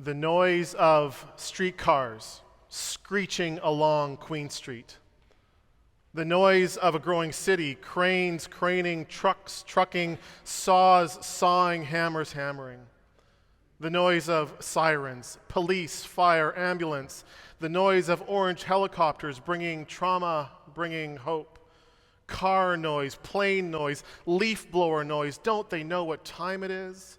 The noise of streetcars screeching along Queen Street. The noise of a growing city, cranes craning, trucks trucking, saws sawing, hammers hammering. The noise of sirens, police, fire, ambulance. The noise of orange helicopters bringing trauma, bringing hope. Car noise, plane noise, leaf blower noise. Don't they know what time it is?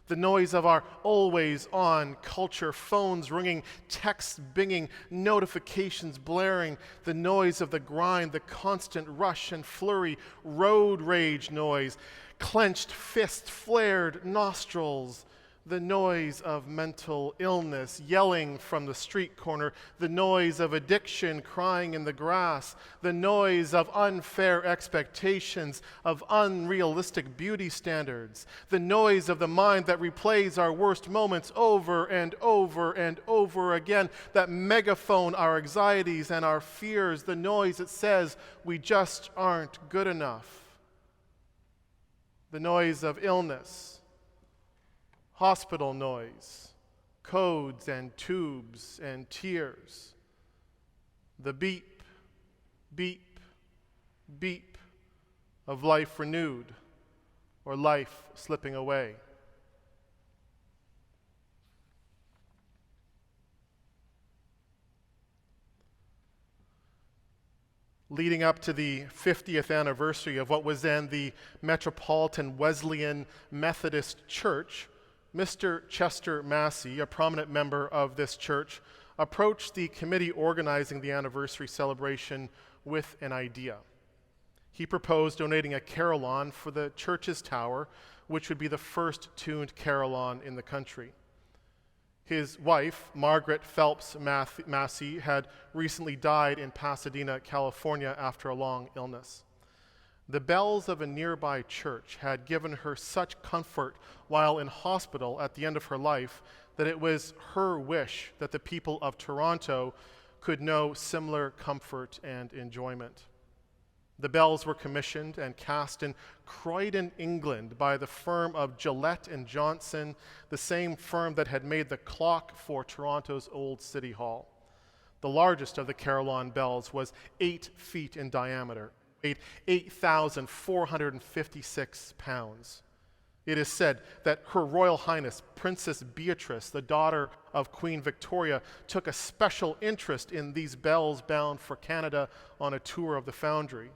The noise of our always-on culture, phones ringing, texts binging, notifications blaring, the noise of the grind, the constant rush and flurry, road rage noise, clenched fist, flared nostrils, the noise of mental illness yelling from the street corner, the noise of addiction crying in the grass, the noise of unfair expectations, of unrealistic beauty standards, the noise of the mind that replays our worst moments over and over and over again, that megaphone our anxieties and our fears, the noise that says we just aren't good enough, the noise of illness, hospital noise, codes and tubes and tears, the beep, beep, beep of life renewed or life slipping away. Leading up to the 50th anniversary of what was then the Metropolitan Wesleyan Methodist Church, Mr. Chester Massey, a prominent member of this church, approached the committee organizing the anniversary celebration with an idea. He proposed donating a carillon for the church's tower, which would be the first tuned carillon in the country. His wife, Margaret Phelps Massey, had recently died in Pasadena, California, after a long illness. The bells of a nearby church had given her such comfort while in hospital at the end of her life that it was her wish that the people of Toronto could know similar comfort and enjoyment. The bells were commissioned and cast in Croydon, England by the firm of Gillette and Johnson, the same firm that had made the clock for Toronto's old City Hall. The largest of the carillon bells was 8 feet in diameter, weighed 8,456 pounds. It is said that Her Royal Highness Princess Beatrice, the daughter of Queen Victoria, took a special interest in these bells bound for Canada on a tour of the foundry.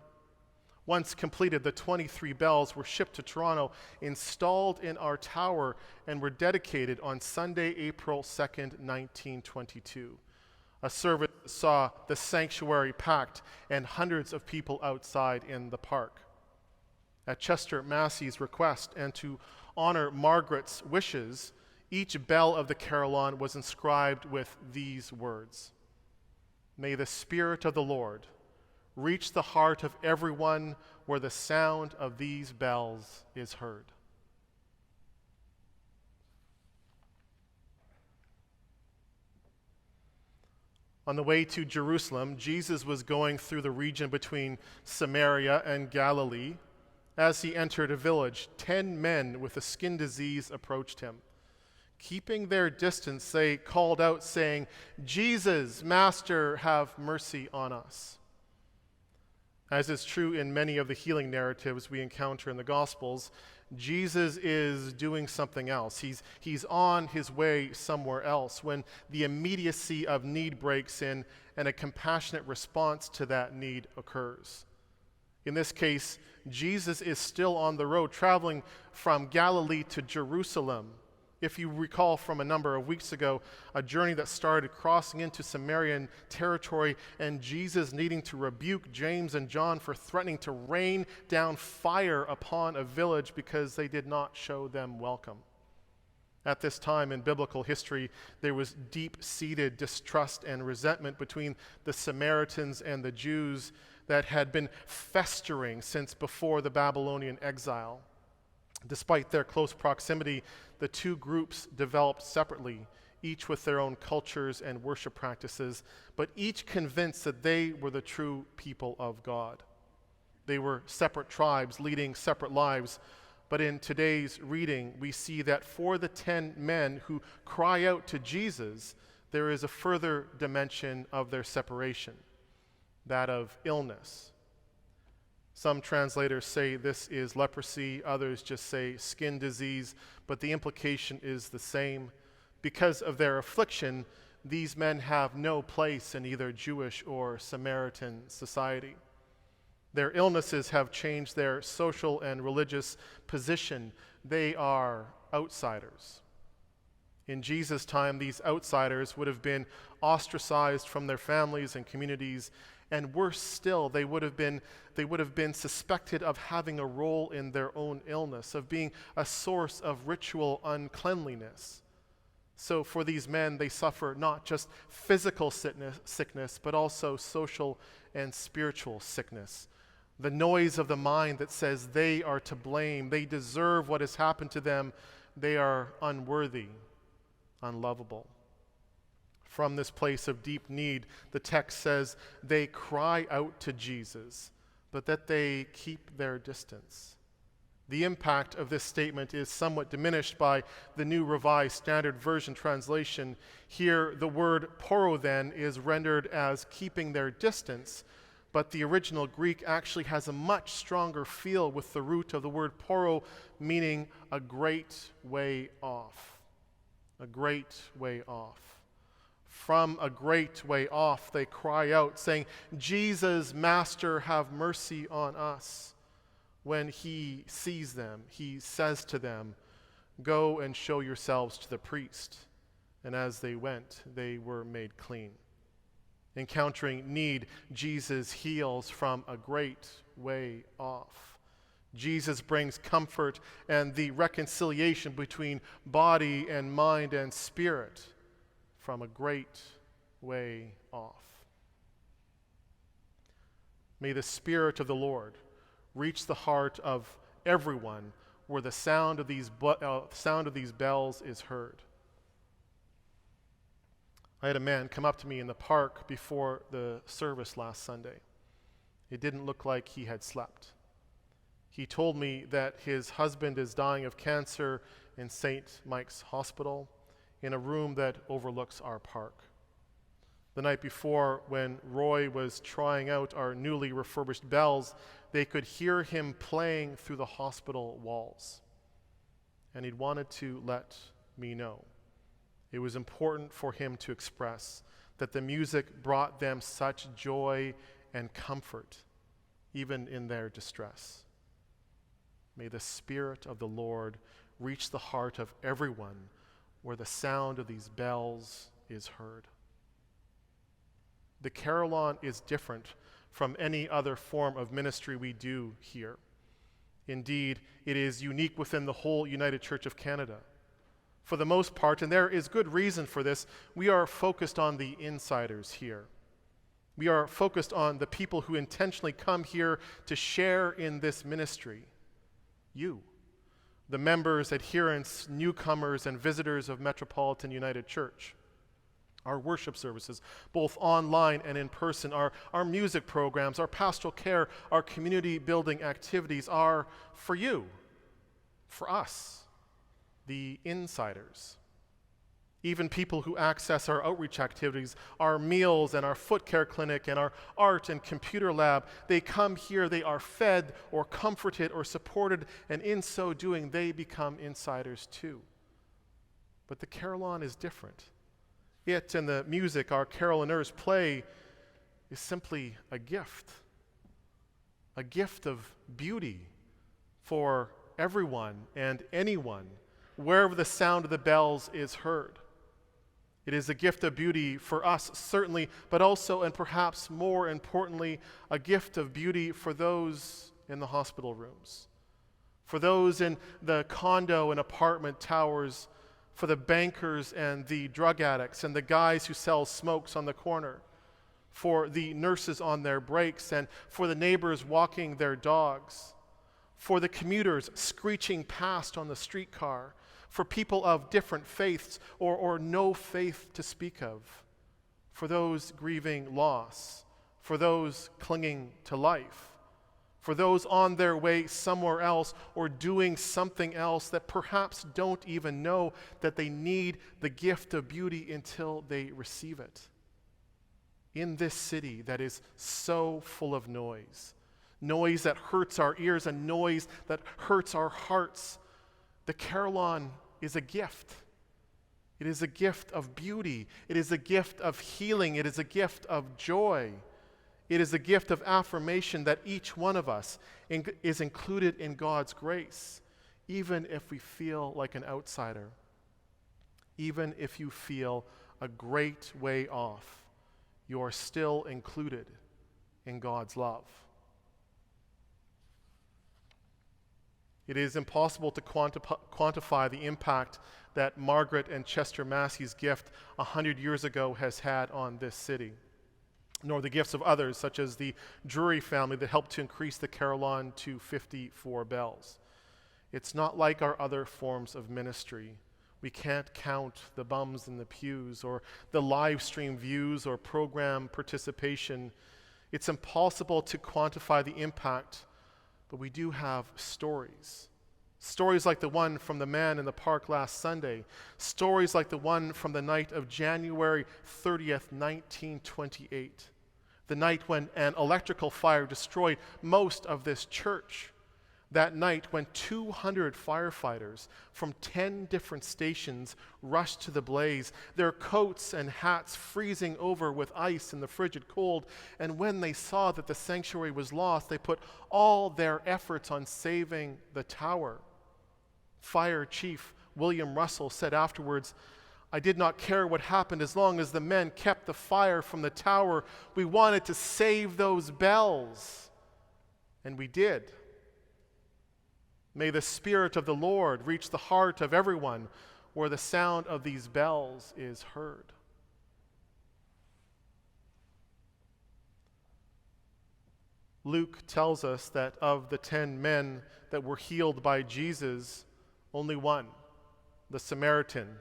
Once completed, the 23 bells were shipped to Toronto, installed in our tower, and were dedicated on Sunday, April 2nd, 1922. A service saw the sanctuary packed and hundreds of people outside in the park. At Chester Massey's request and to honor Margaret's wishes, each bell of the carillon was inscribed with these words: "May the Spirit of the Lord reach the heart of everyone where the sound of these bells is heard." On the way to Jerusalem, Jesus was going through the region between Samaria and Galilee. As he entered a village, 10 men with a skin disease approached him. Keeping their distance, they called out, saying, "Jesus, Master, have mercy on us." As is true in many of the healing narratives we encounter in the Gospels, Jesus is doing something else. He's on his way somewhere else when the immediacy of need breaks in and a compassionate response to that need occurs. In this case, Jesus is still on the road, traveling from Galilee to Jerusalem. If you recall from a number of weeks ago, a journey that started crossing into Samaritan territory and Jesus needing to rebuke James and John for threatening to rain down fire upon a village because they did not show them welcome. At this time in biblical history, there was deep-seated distrust and resentment between the Samaritans and the Jews that had been festering since before the Babylonian exile. Despite their close proximity, the two groups developed separately, each with their own cultures and worship practices, but each convinced that they were the true people of God. They were separate tribes leading separate lives, But in today's reading, we see that for the 10 men who cry out to Jesus, there is a further dimension of their separation, that of illness. Some translators say this is leprosy, others just say skin disease, but the implication is the same. Because of their affliction, these men have no place in either Jewish or Samaritan society. Their illnesses have changed their social and religious position. They are outsiders. In Jesus' time, these outsiders would have been ostracized from their families and communities, and worse still, they would have been suspected of having a role in their own illness, of being a source of ritual uncleanliness. So for these men, they suffer not just physical sickness, but also social and spiritual sickness. The noise of the mind that says they are to blame, they deserve what has happened to them, they are unworthy, unlovable. From this place of deep need, the text says they cry out to Jesus, but that they keep their distance. The impact of this statement is somewhat diminished by the New Revised Standard Version translation. Here, the word poro then is rendered as keeping their distance, but the original Greek actually has a much stronger feel with the root of the word poro, meaning a great way off. A great way off. From a great way off, they cry out, saying, Jesus, Master, have mercy on us. When he sees them, he says to them, go and show yourselves to the priest. And as they went, they were made clean. Encountering need, Jesus heals from a great way off. Jesus brings comfort and the reconciliation between body and mind and spirit from a great way off. May the Spirit of the Lord reach the heart of everyone where the sound of these bells is heard. I had a man come up to me in the park before the service last Sunday. It didn't look like he had slept. He told me that his husband is dying of cancer in St. Mike's Hospital in a room that overlooks our park. The night before, when Roy was trying out our newly refurbished bells, they could hear him playing through the hospital walls. And he'd wanted to let me know. It was important for him to express that the music brought them such joy and comfort, even in their distress. May the Spirit of the Lord reach the heart of everyone where the sound of these bells is heard. The carillon is different from any other form of ministry we do here. Indeed, it is unique within the whole United Church of Canada. For the most part, and there is good reason for this, we are focused on the insiders here. We are focused on the people who intentionally come here to share in this ministry. You, the members, adherents, newcomers, and visitors of Metropolitan United Church. Our worship services, both online and in person, our music programs, our pastoral care, our community building activities are for you, for us, the insiders. Even people who access our outreach activities, our meals and our foot care clinic and our art and computer lab, they come here, they are fed or comforted or supported, and in so doing, they become insiders too. But the carillon is different. It and the music our carillonneurs play is simply a gift of beauty for everyone and anyone, wherever the sound of the bells is heard. It is a gift of beauty for us, certainly, but also, and perhaps more importantly, a gift of beauty for those in the hospital rooms, for those in the condo and apartment towers, for the bankers and the drug addicts and the guys who sell smokes on the corner, for the nurses on their breaks and for the neighbors walking their dogs, for the commuters screeching past on the streetcar, for people of different faiths or no faith to speak of, for those grieving loss, for those clinging to life, for those on their way somewhere else or doing something else that perhaps don't even know that they need the gift of beauty until they receive it. In this city that is so full of noise that hurts our ears and noise that hurts our hearts, the carillon is a gift. It is a gift of beauty. It is a gift of healing. It is a gift of joy. It is a gift of affirmation that each one of us is included in God's grace, even if we feel like an outsider, even if you feel a great way off, you are still included in God's love. It is impossible to quantify the impact that Margaret and Chester Massey's gift 100 years ago has had on this city, nor the gifts of others, such as the Drury family that helped to increase the carillon to 54 bells. It's not like our other forms of ministry. We can't count the bums in the pews or the live stream views or program participation. It's impossible to quantify the impact, but we do have stories. Stories like the one from the man in the park last Sunday. Stories like the one from the night of January 30th, 1928. The night when an electrical fire destroyed most of this church. That night when 200 firefighters from 10 different stations rushed to the blaze, their coats and hats freezing over with ice in the frigid cold. And when they saw that the sanctuary was lost, they put all their efforts on saving the tower. Fire Chief William Russell said afterwards, "I did not care what happened as long as the men kept the fire from the tower. We wanted to save those bells." And we did. May the Spirit of the Lord reach the heart of everyone where the sound of these bells is heard. Luke tells us that of the 10 men that were healed by Jesus, only one, the Samaritan,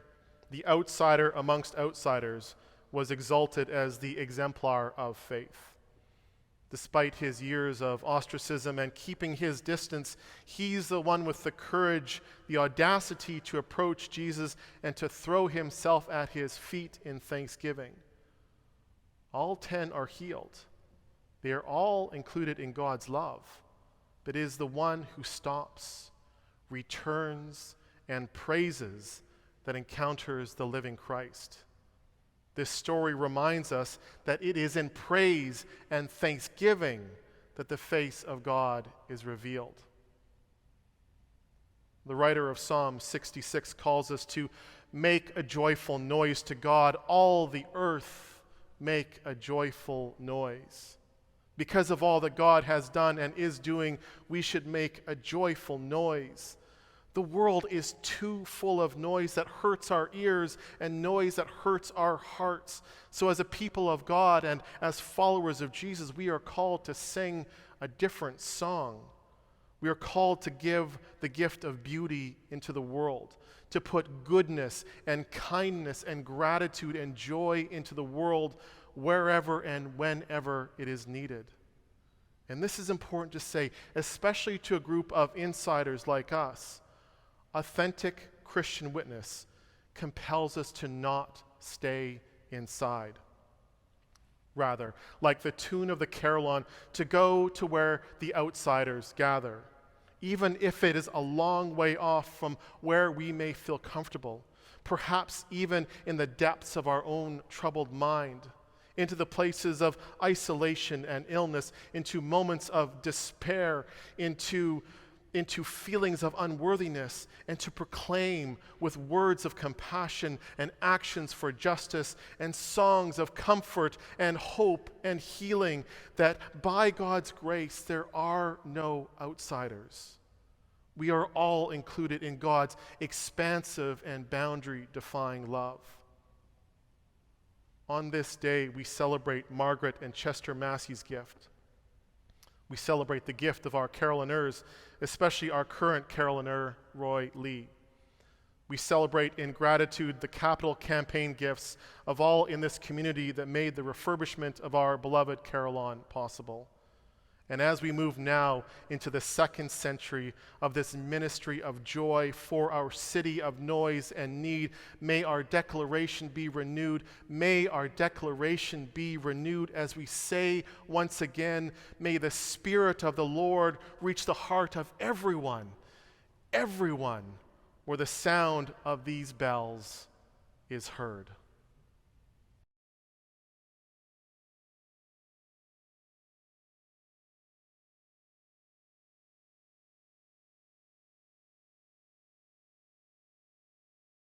the outsider amongst outsiders, was exalted as the exemplar of faith. Despite his years of ostracism and keeping his distance, he's the one with the courage, the audacity to approach Jesus and to throw himself at his feet in thanksgiving. All 10 are healed. They are all included in God's love, but it is the one who stops, returns, and praises that encounters the living Christ. This story reminds us that it is in praise and thanksgiving that the face of God is revealed. The writer of Psalm 66 calls us to make a joyful noise to God. All the earth make a joyful noise. Because of all that God has done and is doing, we should make a joyful noise. The world is too full of noise that hurts our ears and noise that hurts our hearts. So as a people of God and as followers of Jesus, we are called to sing a different song. We are called to give the gift of beauty into the world, to put goodness and kindness and gratitude and joy into the world wherever and whenever it is needed. And this is important to say, especially to a group of insiders like us. Authentic Christian witness compels us to not stay inside. Rather, like the tune of the carillon, to go to where the outsiders gather, even if it is a long way off from where we may feel comfortable, perhaps even in the depths of our own troubled mind, into the places of isolation and illness, into moments of despair, into feelings of unworthiness, and to proclaim with words of compassion and actions for justice and songs of comfort and hope and healing that by God's grace there are no outsiders. We are all included in God's expansive and boundary-defying love. On this day, we celebrate Margaret and Chester Massey's gift. We celebrate the gift of our carillonneurs, especially our current carillonneur, Roy Lee. We celebrate in gratitude the capital campaign gifts of all in this community that made the refurbishment of our beloved carillon possible. And as we move now into the second century of this ministry of joy for our city of noise and need, may our declaration be renewed. May our declaration be renewed as we say once again, may the Spirit of the Lord reach the heart of everyone where the sound of these bells is heard.